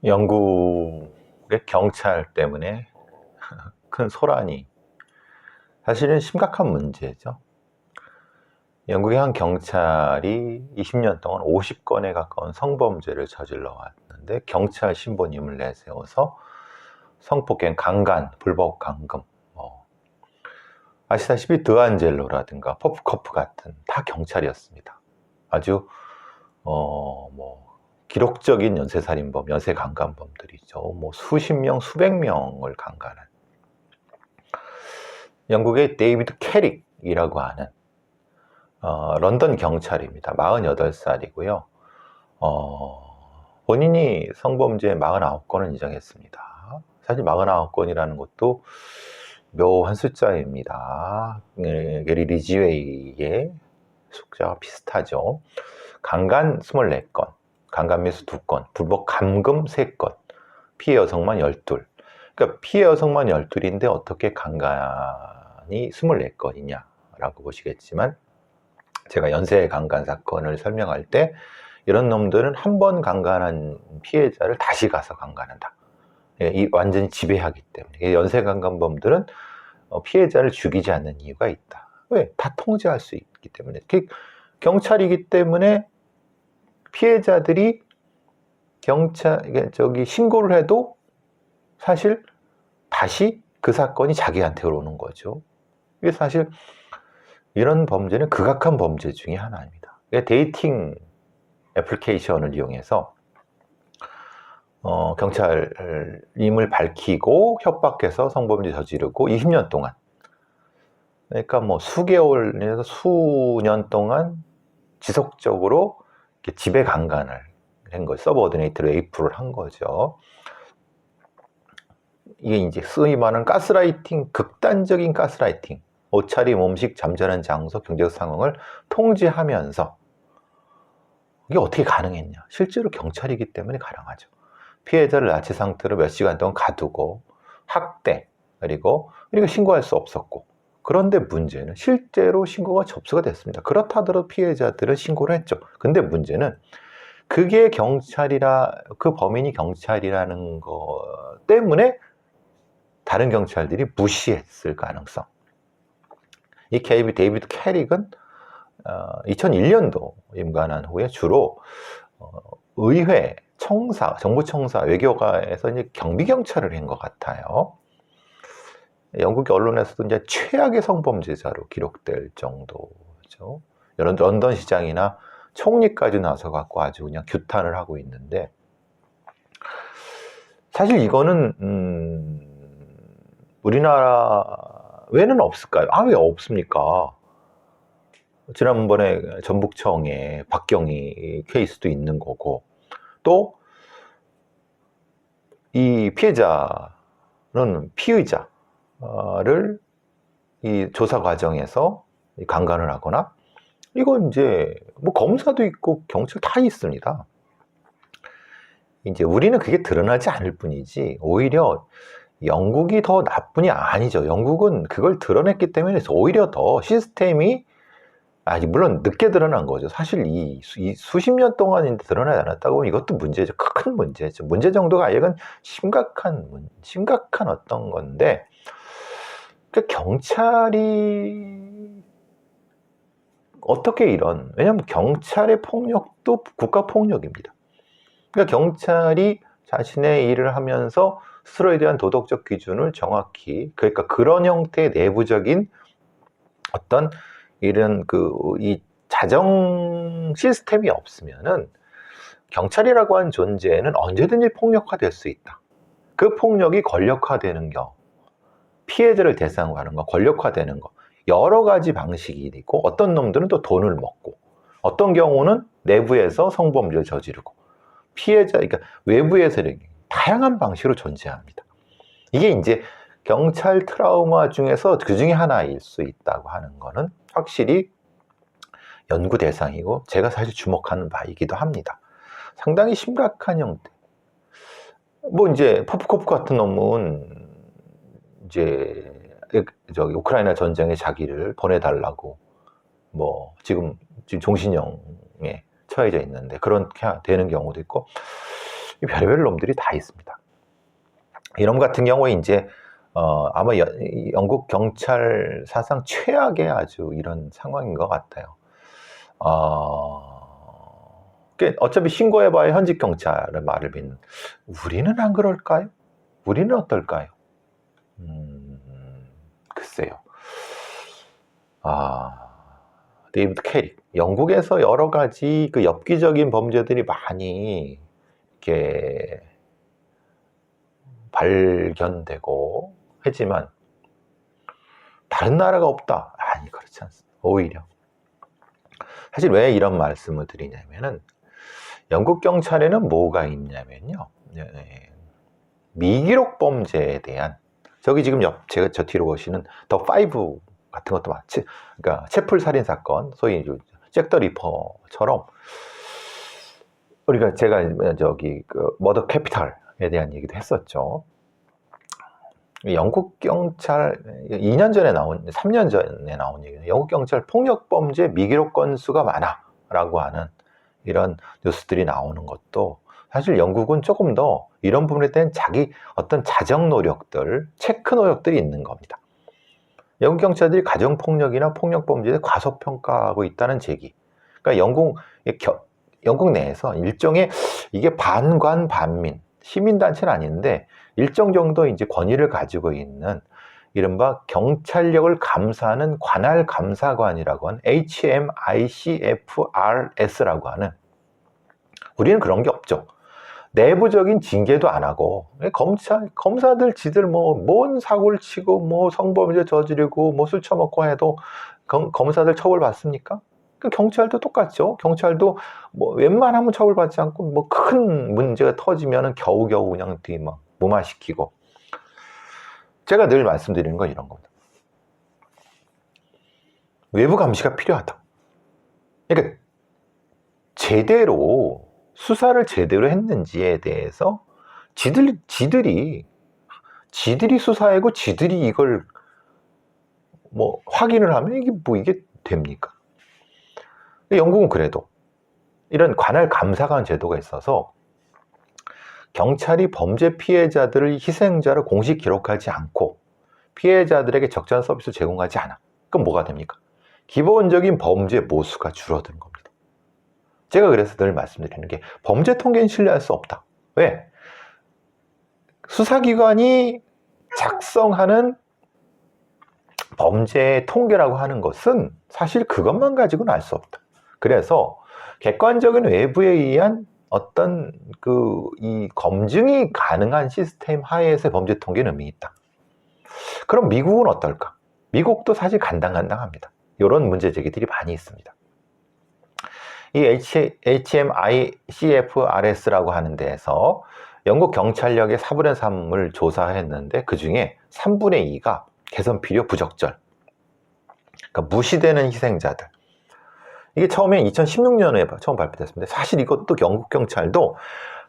영국의 경찰 때문에 큰 소란이 사실은 심각한 문제죠. 영국의 한 경찰이 20년 동안 50건에 가까운 성범죄를 저질러 왔는데 경찰 신부님을 내세워서 성폭행, 강간, 불법 감금, 아시다시피 드안젤로라든가 포프커프 같은 다 경찰이었습니다. 아주 기록적인 연쇄살인범, 연쇄강간범들이죠. 수십 명, 수백 명을 강간한 영국의 데이비드 캐릭이라고 하는 런던 경찰입니다. 48살이고요. 본인이 성범죄 49건을 인정했습니다. 사실 49건이라는 것도 묘한 숫자입니다. 게리 리지웨이의 숫자와 비슷하죠. 강간 24건, 강간미수 2건, 불법 감금 3건, 피해 여성만 12. 그러니까 피해 여성만 12인데 어떻게 강간이 24건이냐라고 보시겠지만, 제가 연쇄 강간 사건을 설명할 때 이런 놈들은 한 번 강간한 피해자를 다시 가서 강간한다. 완전히 지배하기 때문에. 연쇄 강간범들은 피해자를 죽이지 않는 이유가 있다. 왜? 다 통제할 수 있기 때문에. 경찰이기 때문에 피해자들이 신고를 해도 사실 다시 그 사건이 자기한테 오는 거죠. 이게 사실 이런 범죄는 극악한 범죄 중에 하나입니다. 데이팅 애플리케이션을 이용해서 경찰임을 밝히고 협박해서 성범죄 저지르고 20년 동안, 그러니까 수개월 내에서 수년 동안 지속적으로 지배 강간을 한 거죠. 서브오디네이트 레이프를 한 거죠. 이게 이제 소위 말하는 가스라이팅, 극단적인 가스라이팅, 옷차림, 음식, 잠자는 장소, 경제적 상황을 통제하면서 이게 어떻게 가능했냐? 실제로 경찰이기 때문에 가능하죠. 피해자를 나치 상태로 몇 시간 동안 가두고 학대, 그리고 신고할 수 없었고, 그런데 문제는 실제로 신고가 접수가 됐습니다. 그렇다 하더라도 피해자들은 신고를 했죠. 근데 문제는 그게 그 범인이 경찰이라는 거 때문에 다른 경찰들이 무시했을 가능성. 이 데이비드 캐릭은 2001년도 임관한 후에 주로 의회, 청사, 정부청사, 외교가에서 이제 경비경찰을 한 것 같아요. 영국 언론에서도 이제 최악의 성범죄자로 기록될 정도죠. 런던 시장이나 총리까지 나서 갖고 아주 그냥 규탄을 하고 있는데, 사실 이거는 우리나라 왜는 없을까요? 왜 없습니까? 지난번에 전북청에 박경희 케이스도 있는 거고, 또 이 피해자는 피의자를 이 조사 과정에서 강간을 하거나, 이건 이제 검사도 있고 경찰 다 있습니다. 이제 우리는 그게 드러나지 않을 뿐이지 오히려 영국이 더 나쁜이 아니죠. 영국은 그걸 드러냈기 때문에 오히려 더 시스템이 물론 늦게 드러난 거죠. 사실 이 수십 년 동안 드러나지 않았다고 이것도 문제죠. 큰 문제죠. 문제 정도가 이건 심각한 어떤 건데, 경찰이 어떻게 왜냐하면 경찰의 폭력도 국가 폭력입니다. 그러니까 경찰이 자신의 일을 하면서 스스로에 대한 도덕적 기준을 정확히, 그러니까 그런 형태의 내부적인 어떤 이런 이 자정 시스템이 없으면은 경찰이라고 하는 존재는 언제든지 폭력화될 수 있다. 그 폭력이 권력화되는 경우, 피해자를 대상으로 하는 거, 권력화되는 거, 여러 가지 방식이 있고, 어떤 놈들은 또 돈을 먹고, 어떤 경우는 내부에서 성범죄를 저지르고, 그러니까 외부에서 이렇게 다양한 방식으로 존재합니다. 이게 이제 경찰 트라우마 중에서 그 중에 하나일 수 있다고 하는 거는 확실히 연구 대상이고, 제가 사실 주목하는 바이기도 합니다. 상당히 심각한 형태. 이제 포프코프 같은 놈은 이제 우크라이나 전쟁에 자기를 보내달라고 지금 종신형에 처해져 있는데 그렇게 되는 경우도 있고, 별의별 놈들이 다 있습니다. 이놈 같은 경우에 이제 아마 영국 경찰 사상 최악의 아주 이런 상황인 것 같아요. 어차피 신고해봐야 현직 경찰의 말을 믿는. 우리는 안 그럴까요? 우리는 어떨까요? 글쎄요. 데이비드 캐릭. 영국에서 여러 가지 그 엽기적인 범죄들이 많이 이렇게 발견되고 하지만 다른 나라가 없다. 아니, 그렇지 않습니다. 오히려. 사실 왜 이런 말씀을 드리냐면은 영국 경찰에는 뭐가 있냐면요. 미기록 범죄에 대한 저기 지금 제가 저 뒤로 보시는 더 5 같은 것도 많지. 그러니까 채플 살인 사건, 소위 잭 더 리퍼처럼 우리가 제가 저기 그 머더 캐피탈에 대한 얘기도 했었죠. 영국 경찰 2년 전에 나온 3년 전에 나온 얘기는 영국 경찰 폭력 범죄 미기록 건수가 많아라고 하는 이런 뉴스들이 나오는 것도 사실 영국은 조금 더 이런 부분에 대한 자기 어떤 자정 노력들, 체크 노력들이 있는 겁니다. 영국 경찰들이 가정 폭력이나 폭력 범죄에 과소평가하고 있다는 제기. 그러니까 영국 내에서 일종의 이게 반관 반민 시민단체는 아닌데 일정 정도 이제 권위를 가지고 있는 이른바 경찰력을 감사하는 관할 감사관이라고 하는 HMICFRS라고 하는, 우리는 그런 게 없죠. 내부적인 징계도 안 하고 검사들 지들 뭔 사고를 치고 뭐 성범죄 저지르고 뭐 술 처먹고 해도 검사들 처벌받습니까? 경찰도 똑같죠. 경찰도 뭐 웬만하면 처벌받지 않고 뭐 큰 문제가 터지면은 겨우겨우 그냥 막 무마시키고. 제가 늘 말씀드리는 건 이런 겁니다. 외부 감시가 필요하다. 그러니까 제대로 수사를 제대로 했는지에 대해서 지들이 수사하고 지들이 이걸 뭐 확인을 하면 이게 됩니까? 영국은 그래도 이런 관할 감사관 제도가 있어서 경찰이 범죄 피해자들을 희생자로 공식 기록하지 않고 피해자들에게 적절한 서비스를 제공하지 않아. 그럼 뭐가 됩니까? 기본적인 범죄 모수가 줄어드는 겁니다. 제가 그래서 늘 말씀드리는 게 범죄 통계는 신뢰할 수 없다. 왜? 수사기관이 작성하는 범죄 통계라고 하는 것은 사실 그것만 가지고는 알 수 없다. 그래서 객관적인 외부에 의한 어떤 이 검증이 가능한 시스템 하에서의 범죄 통계는 의미 있다. 그럼 미국은 어떨까? 미국도 사실 간당간당합니다. 이런 문제 제기들이 많이 있습니다. 이 HMICFRS라고 하는 데에서 영국 경찰력의 4분의 3을 조사했는데 그 중에 3분의 2가 개선 필요 부적절. 그러니까 무시되는 희생자들. 이게 처음에 2016년에 처음 발표됐습니다. 사실 이것도 영국 경찰도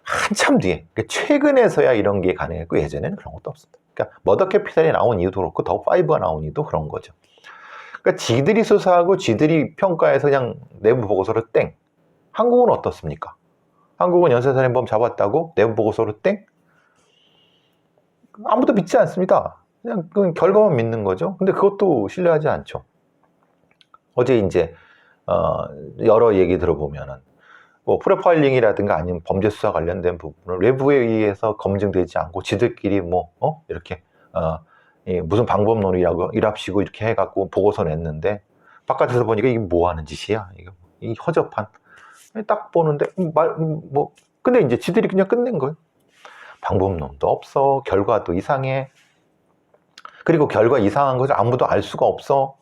한참 뒤에, 최근에서야 이런 게 가능했고 예전에는 그런 것도 없습니다. 그러니까 머더 캐피탈이 나온 이유도 그렇고 더 5가 나온 이유도 그런 거죠. 그러니까 지들이 수사하고 지들이 평가해서 그냥 내부 보고서로 땡. 한국은 어떻습니까? 한국은 연쇄살인범 잡았다고 내부 보고서로 땡? 아무도 믿지 않습니다. 그냥 그 결과만 믿는 거죠. 근데 그것도 신뢰하지 않죠. 어제 이제 여러 얘기 들어보면은 뭐 프로파일링이라든가 아니면 범죄 수사 관련된 부분을 외부에 의해서 검증되지 않고 지들끼리 이렇게 무슨 방법론이라고 일합시고 이렇게 해갖고 보고서 냈는데 바깥에서 보니까 이게 뭐 하는 짓이야? 이 허접한. 딱 보는데 근데 이제 지들이 그냥 끝낸 거예요. 방법론도 없어. 결과도 이상해. 그리고 결과 이상한 것을 아무도 알 수가 없어.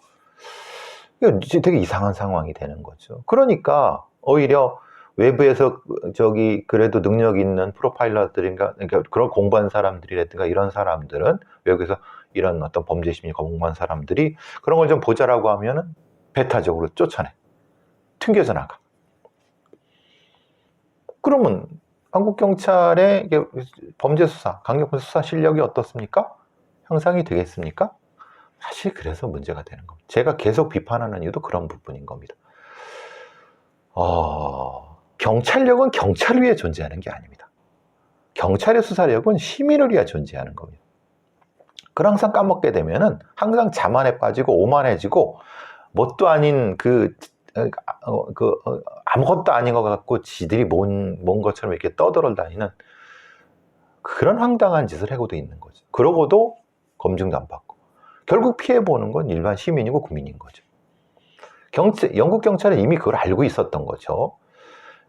되게 이상한 상황이 되는 거죠. 그러니까 오히려 외부에서 그래도 능력 있는 프로파일러들인가, 그러니까 그런 공부한 사람들이라든가 이런 사람들은 외국에서 이런 어떤 범죄 심리 공부한 사람들이 그런 걸 좀 보자라고 하면은 배타적으로 쫓아내. 튕겨져 나가. 그러면 한국 경찰의 범죄 수사, 강력범죄 수사 실력이 어떻습니까? 향상이 되겠습니까? 사실 그래서 문제가 되는 겁니다. 제가 계속 비판하는 이유도 그런 부분인 겁니다. 경찰력은 경찰을 위해 존재하는 게 아닙니다. 경찰의 수사력은 시민을 위해 존재하는 겁니다. 그걸 항상 까먹게 되면은 항상 자만에 빠지고 오만해지고 뭣도 아닌 아무것도 아닌 것 같고 지들이 뭔 것처럼 이렇게 떠들어다니는 그런 황당한 짓을 하고도 있는 거죠. 그러고도 검증도 안 받고 결국 피해보는 건 일반 시민이고 국민인 거죠. 영국 경찰은 이미 그걸 알고 있었던 거죠.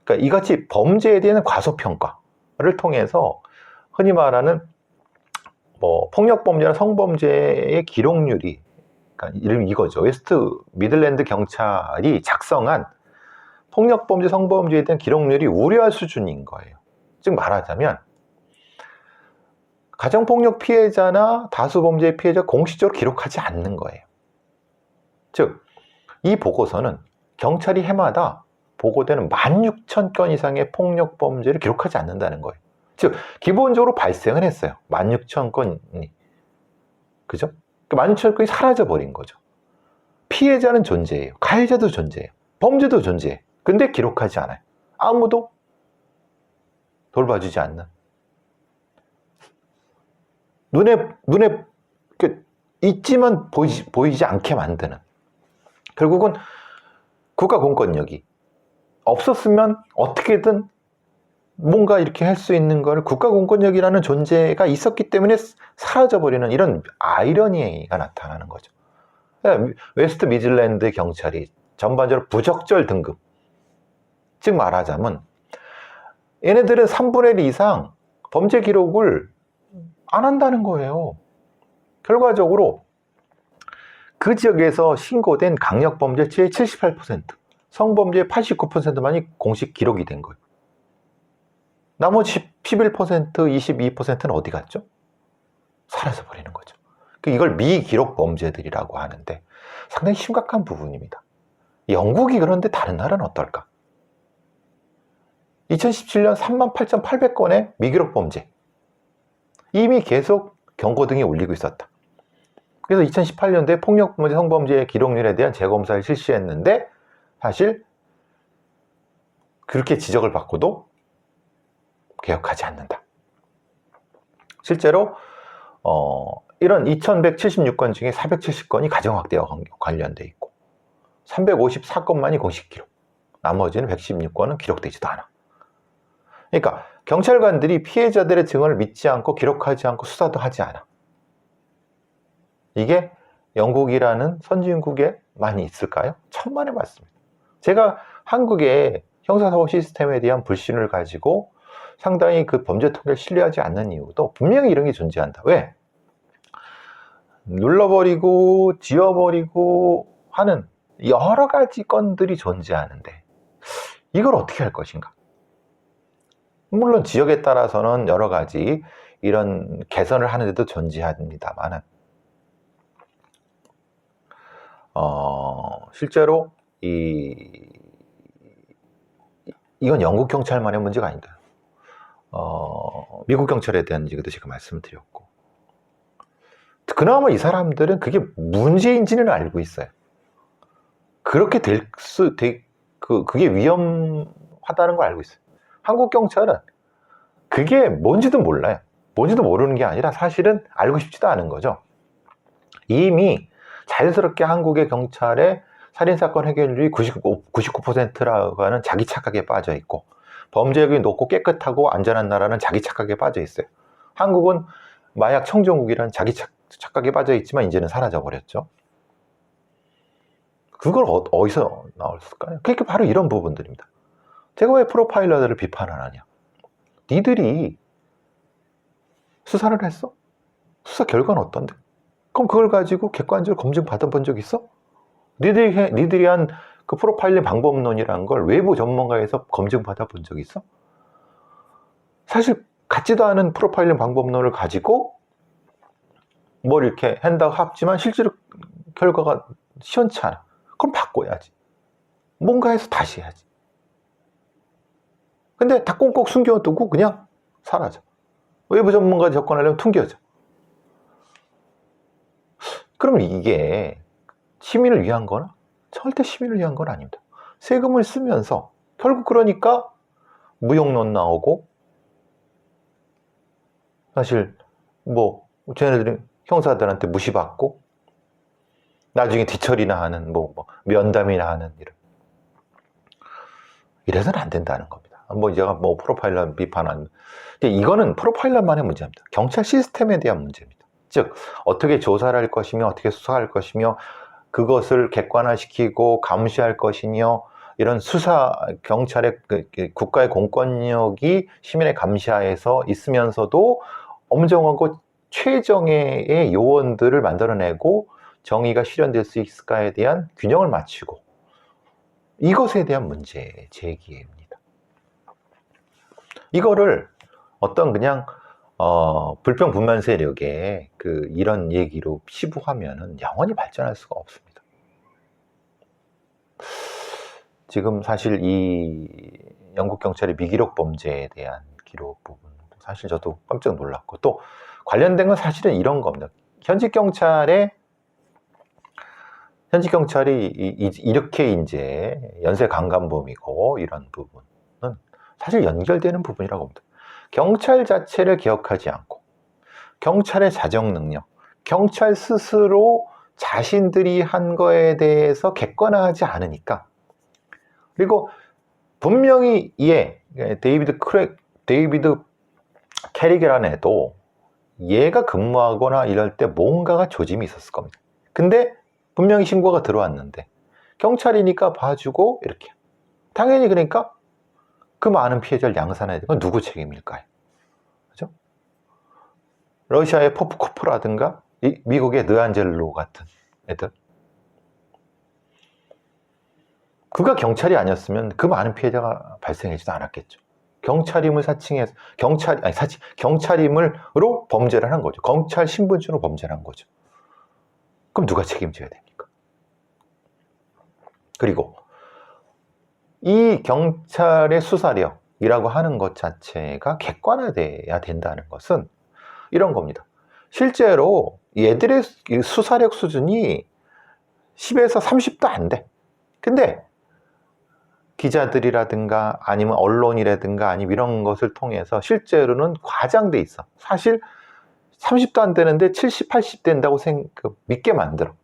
그러니까 이같이 범죄에 대한 과소평가를 통해서 흔히 말하는 폭력범죄나 성범죄의 기록률이, 그러니까 이름 이거죠. 웨스트 미들랜드 경찰이 작성한 폭력범죄, 성범죄에 대한 기록률이 우려할 수준인 거예요. 즉 말하자면 가정폭력 피해자나 다수범죄 피해자 공식적으로 기록하지 않는 거예요. 즉 이 보고서는 경찰이 해마다 보고되는 16,000건 이상의 폭력범죄를 기록하지 않는다는 거예요. 즉 기본적으로 발생은 했어요. 16,000건이. 그죠? 16,000건이 사라져버린 거죠. 피해자는 존재해요. 가해자도 존재해요. 범죄도 존재해요. 근데 기록하지 않아요. 아무도 돌봐주지 않는. 눈에 있지만 보이지 않게 만드는. 결국은 국가 공권력이 없었으면 어떻게든 뭔가 이렇게 할 수 있는 걸 국가 공권력이라는 존재가 있었기 때문에 사라져버리는 이런 아이러니가 나타나는 거죠. 웨스트 미들랜드 경찰이 전반적으로 부적절 등급. 즉 말하자면 얘네들은 3분의 1 이상 범죄 기록을 안 한다는 거예요. 결과적으로 그 지역에서 신고된 강력범죄의 78%, 성범죄의 89%만이 공식 기록이 된 거예요. 나머지 11%, 22%는 어디 갔죠? 사라져버리는 거죠. 이걸 미기록 범죄들이라고 하는데 상당히 심각한 부분입니다. 영국이 그런데 다른 나라는 어떨까? 2017년 38,800건의 미기록 범죄. 이미 계속 경고등이 울리고 있었다. 그래서 2018년도에 폭력범죄, 성범죄의 기록률에 대한 재검사를 실시했는데 사실 그렇게 지적을 받고도 개혁하지 않는다. 실제로 이런 2,176건 중에 470건이 가정학대와 관련돼 있고 354건만이 공식 기록, 나머지는 116건은 기록되지도 않아. 그러니까 경찰관들이 피해자들의 증언을 믿지 않고 기록하지 않고 수사도 하지 않아. 이게 영국이라는 선진국에 많이 있을까요? 천만에 맞습니다. 제가 한국의 형사사법 시스템에 대한 불신을 가지고 상당히 그 범죄 통계를 신뢰하지 않는 이유도 분명히 이런 게 존재한다. 왜? 눌러버리고 지워버리고 하는 여러 가지 건들이 존재하는데 이걸 어떻게 할 것인가? 물론 지역에 따라서는 여러 가지 이런 개선을 하는 데도 존재합니다만은 실제로 이건 영국 경찰만의 문제가 아니다. 미국 경찰에 대한 얘기도 제가 말씀을 드렸고 그나마 이 사람들은 그게 문제인지는 알고 있어요. 그렇게 그게 위험하다는 걸 알고 있어요. 한국 경찰은 그게 뭔지도 몰라요. 뭔지도 모르는 게 아니라 사실은 알고 싶지도 않은 거죠. 이미 자연스럽게 한국의 경찰의 살인사건 해결률이 99%라고 하는 자기 착각에 빠져 있고 범죄력이 높고 깨끗하고 안전한 나라는 자기 착각에 빠져 있어요. 한국은 마약 청정국이라는 자기 착각에 빠져 있지만 이제는 사라져 버렸죠. 그걸 어디서 나왔을까요? 그게 바로 이런 부분들입니다. 제가 왜 프로파일러들을 비판 안 하냐? 니들이 수사를 했어? 수사 결과는 어떤데? 그럼 그걸 가지고 객관적으로 검증 받아본 적 있어? 니들이 한 그 프로파일링 방법론이라는 걸 외부 전문가에서 검증 받아본 적 있어? 사실 같지도 않은 프로파일링 방법론을 가지고 뭘 이렇게 한다고 합지만 실제로 결과가 시원치 않아. 그럼 바꿔야지. 뭔가 해서 다시 해야지. 근데 다 꽁꽁 숨겨두고 그냥 사라져. 외부 전문가 접근하려면 퉁겨져. 그럼 이게 시민을 위한 거나? 절대 시민을 위한 건 아닙니다. 세금을 쓰면서 결국 그러니까 무용론 나오고 사실 뭐 쟤네들이 형사들한테 무시받고 나중에 뒤처리나 하는 뭐 면담이나 하는 이래서는 안 된다는 겁니다. 뭐 제가 뭐 프로파일러 비판하는 이거는 프로파일러만의 문제입니다. 경찰 시스템에 대한 문제입니다. 즉 어떻게 조사를 할 것이며 어떻게 수사할 것이며 그것을 객관화시키고 감시할 것이며 이런 수사 경찰의 국가의 공권력이 시민의 감시하에서 있으면서도 엄정하고 최정예의 요원들을 만들어내고 정의가 실현될 수 있을까에 대한 균형을 맞추고 이것에 대한 문제 제기입니다. 이거를 어떤 그냥 불평불만 세력에 이런 얘기로 치부하면은 영원히 발전할 수가 없습니다. 지금 사실 이 영국 경찰의 미기록 범죄에 대한 기록 부분 사실 저도 깜짝 놀랐고 또 관련된 건 사실은 이런 겁니다. 현직 경찰이 이렇게 이제 연쇄 강간범이고 이런 부분은 사실 연결되는 부분이라고 봅니다. 경찰 자체를 개혁하지 않고 경찰의 자정 능력, 경찰 스스로 자신들이 한 거에 대해서 객관화하지 않으니까 그리고 분명히 데이비드 캐리게라는 애도 얘가 근무하거나 이럴 때 뭔가가 조짐이 있었을 겁니다. 근데 분명히 신고가 들어왔는데 경찰이니까 봐주고 이렇게 당연히 그러니까 그 많은 피해자를 양산해야 되는 건 누구 책임일까요? 그죠? 러시아의 포프코프라든가 미국의 느안젤로 같은 애들 그가 경찰이 아니었으면 그 많은 피해자가 발생하지도 않았겠죠. 경찰임을 사칭해서 경찰임으로 범죄를 한 거죠. 경찰 신분증으로 범죄를 한 거죠. 그럼 누가 책임져야 됩니까? 그리고 이 경찰의 수사력이라고 하는 것 자체가 객관화돼야 된다는 것은 이런 겁니다. 실제로 얘들의 수사력 수준이 10에서 30도 안 돼. 근데 기자들이라든가 아니면 언론이라든가 아니면 이런 것을 통해서 실제로는 과장돼 있어. 사실 30도 안 되는데 70, 80 된다고 믿게 만들어.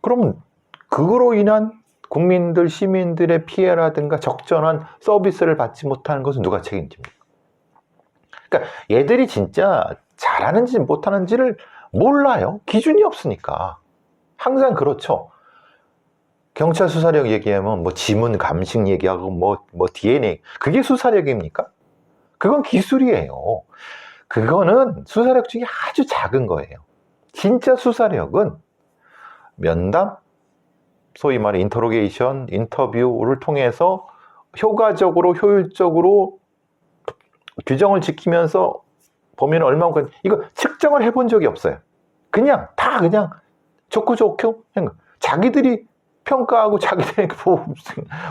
그럼 그거로 인한 국민들, 시민들의 피해라든가 적절한 서비스를 받지 못하는 것은 누가 책임집니까? 그러니까 얘들이 진짜 잘하는지 못하는지를 몰라요. 기준이 없으니까. 항상 그렇죠. 경찰 수사력 얘기하면 뭐 지문 감식 얘기하고 뭐 DNA 그게 수사력입니까? 그건 기술이에요. 그거는 수사력 중에 아주 작은 거예요. 진짜 수사력은 면담, 소위 말해 인터로게이션, 인터뷰를 통해서 효과적으로 효율적으로 규정을 지키면서 범인은 얼마만큼 이거 측정을 해본 적이 없어요. 그냥 좋고 자기들이 평가하고 자기들이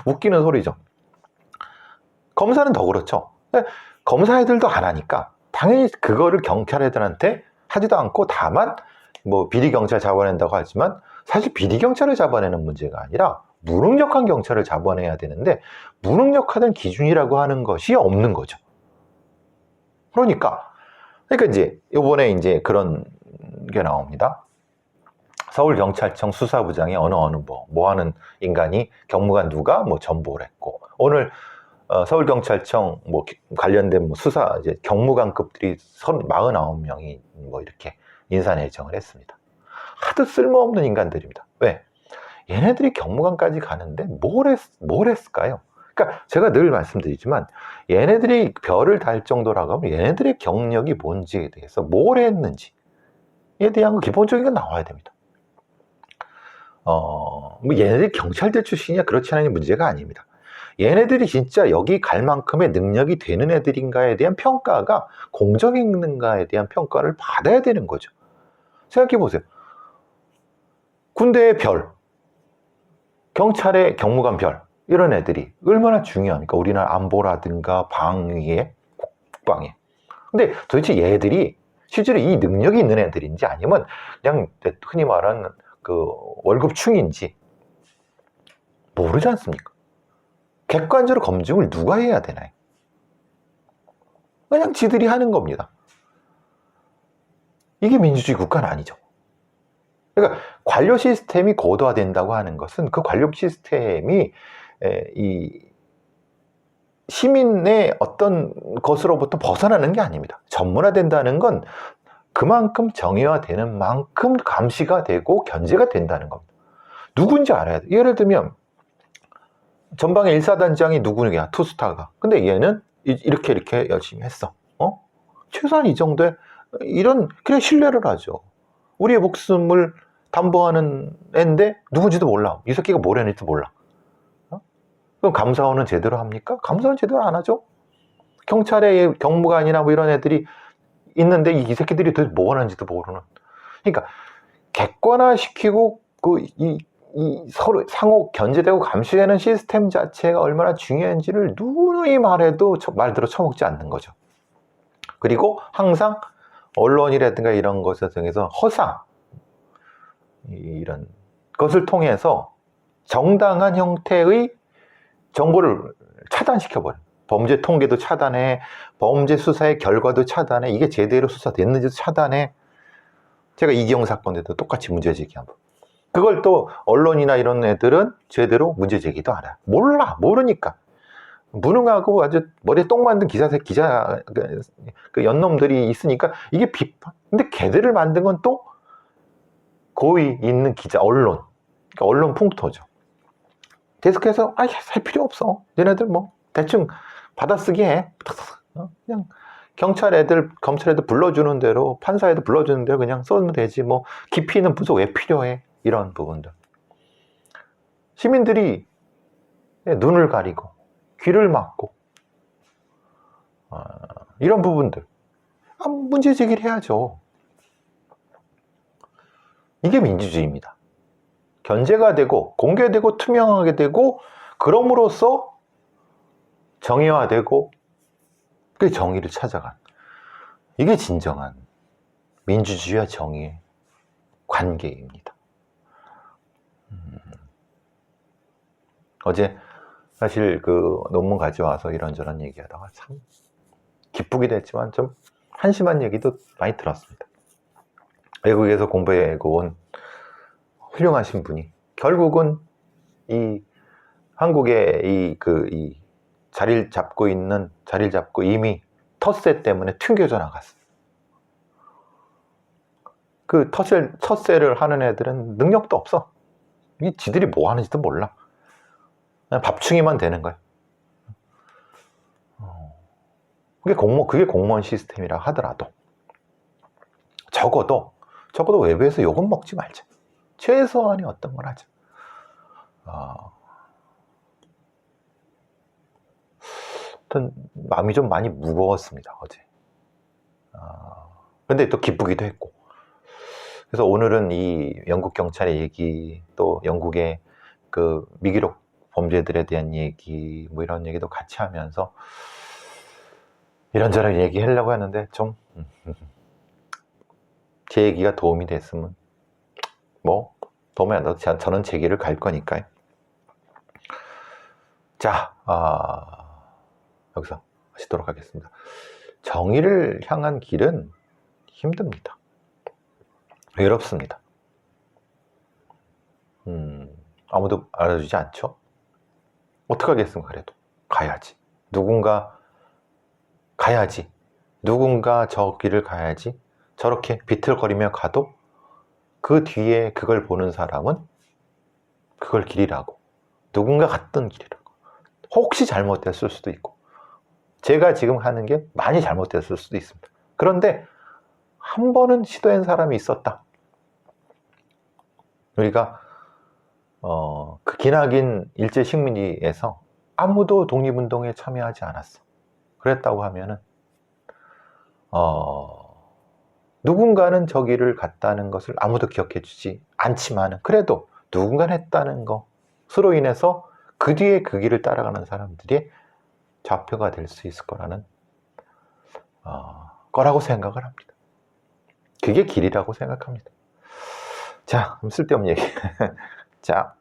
웃기는 소리죠. 검사는 더 그렇죠. 검사 애들도 안 하니까 당연히 그거를 경찰 애들한테 하지도 않고 다만 뭐 비리 경찰 잡아낸다고 하지만 사실 비리 경찰을 잡아내는 문제가 아니라 무능력한 경찰을 잡아내야 되는데 무능력하다는 기준이라고 하는 것이 없는 거죠. 그러니까 이제 이번에 이제 그런 게 나옵니다. 서울경찰청 수사부장의 어느 뭐 하는 인간이 경무관 누가 뭐 전보를 했고 오늘 서울경찰청 뭐 관련된 뭐 수사 이제 경무관급들이 49명이 뭐 이렇게 인사내정을 했습니다. 하도 쓸모없는 인간들입니다. 왜? 얘네들이 경무관까지 가는데 뭘 했을까요? 그러니까 제가 늘 말씀드리지만 얘네들이 별을 달 정도라고 하면 얘네들의 경력이 뭔지에 대해서 뭘 했는지에 대한 거 기본적인 건 나와야 됩니다. 뭐 얘네들이 경찰대 출신이냐 그렇지 않은 문제가 아닙니다. 얘네들이 진짜 여기 갈 만큼의 능력이 되는 애들인가에 대한 평가가 공정했는가에 대한 평가를 받아야 되는 거죠. 생각해 보세요. 군대의 별, 경찰의 경무관 별 이런 애들이 얼마나 중요합니까? 우리나라 안보라든가 방위에 국방에. 근데 도대체 얘들이 실제로 이 능력이 있는 애들인지 아니면 그냥 흔히 말하는 그 월급충인지 모르지 않습니까? 객관적으로 검증을 누가 해야 되나요? 그냥 지들이 하는 겁니다. 이게 민주주의 국가는 아니죠. 그러니까 관료 시스템이 고도화된다고 하는 것은 그 관료 시스템이 이 시민의 어떤 것으로부터 벗어나는 게 아닙니다. 전문화된다는 건 그만큼 정의화되는 만큼 감시가 되고 견제가 된다는 겁니다. 누군지 알아야 돼. 예를 들면 전방의 1사단장이 누구냐, 투스타가. 근데 얘는 이렇게 열심히 했어. 최소한 이 정도의 이런 그래 신뢰를 하죠. 우리의 목숨을 담보하는 애인데 누군지도 몰라. 이 새끼가 뭘 했는지도 몰라. 그럼 감사원은 제대로 합니까? 감사원 제대로 안 하죠. 경찰의 경무관이나 뭐 이런 애들이 있는데 이 새끼들이 도대체 뭐 하는지도 모르는. 그러니까 객관화시키고 서로 상호 견제되고 감시되는 시스템 자체가 얼마나 중요한지를 누누이 말해도 말대로 처먹지 않는 거죠. 그리고 항상 언론이라든가 이런 것을 통해서 허상 이런 것을 통해서 정당한 형태의 정보를 차단시켜버려. 범죄 통계도 차단해, 범죄 수사의 결과도 차단해, 이게 제대로 수사됐는지도 차단해. 제가 이기영 사건 때도 똑같이 문제 제기하고, 그걸 또 언론이나 이런 애들은 제대로 문제 제기도 안 해. 모르니까. 무능하고 아주 머리에 똥 만든 기자 그 연놈들이 있으니까 이게 비판. 근데 걔들을 만든 건 또 고위 있는 기자, 언론. 그러니까 언론 풍토죠. 계속해서 할 필요 없어. 얘네들 뭐 대충 받아쓰기 해. 그냥 경찰 애들, 검찰 애들 불러주는 대로, 판사 애들 불러주는 대로 그냥 써면 되지. 뭐 깊이 있는 부서 왜 필요해? 이런 부분들. 시민들이 눈을 가리고 귀를 막고 이런 부분들 문제 제기를 해야죠. 이게 민주주의입니다. 견제가 되고 공개되고 투명하게 되고 그럼으로써 정의화되고 그 정의를 찾아간, 이게 진정한 민주주의와 정의의 관계입니다. 어제 사실 그 논문 가져와서 이런저런 얘기하다가 참 기쁘기도 했지만 좀 한심한 얘기도 많이 들었습니다. 외국에서 공부하고 온 훌륭하신 분이 결국은 이 한국의 이 자리를 잡고 이미 텃세 때문에 튕겨져 나갔어요. 그 텃세를 하는 애들은 능력도 없어. 이 지들이 뭐 하는지도 몰라. 그냥 밥충이만 되는 거야. 그게 공무원 시스템이라 하더라도 적어도 외부에서 욕은 먹지 말자. 최소한의 어떤 걸 하자. 하여튼 마음이 좀 많이 무거웠습니다, 어제. 근데 또 기쁘기도 했고. 그래서 오늘은 이 영국 경찰의 얘기, 또 영국의 그 미기록 범죄들에 대한 얘기, 뭐 이런 얘기도 같이 하면서 이런저런 얘기하려고 하는데 좀 제 얘기가 도움이 됐으면 뭐 도움이 안 돼도 저는 제 길을 갈 거니까요. 자, 여기서 하시도록 하겠습니다. 정의를 향한 길은 힘듭니다. 외롭습니다. 아무도 알아주지 않죠? 어떡하겠습니까? 그래도 가야지. 누군가 가야지. 누군가 저 길을 가야지. 저렇게 비틀거리며 가도 그 뒤에 그걸 보는 사람은 그걸 길이라고, 누군가 갔던 길이라고. 혹시 잘못됐을 수도 있고, 제가 지금 하는 게 많이 잘못됐을 수도 있습니다. 그런데 한 번은 시도한 사람이 있었다. 우리가 그 기나긴 일제식민지에서 아무도 독립운동에 참여하지 않았어. 그랬다고 하면은 누군가는 저 길을 갔다는 것을 아무도 기억해 주지 않지만 그래도 누군가는 했다는 것으로 인해서 그 뒤에 그 길을 따라가는 사람들이 좌표가 될 수 있을 거라고 생각을 합니다. 그게 길이라고 생각합니다. 자, 쓸데없는 얘기. 자.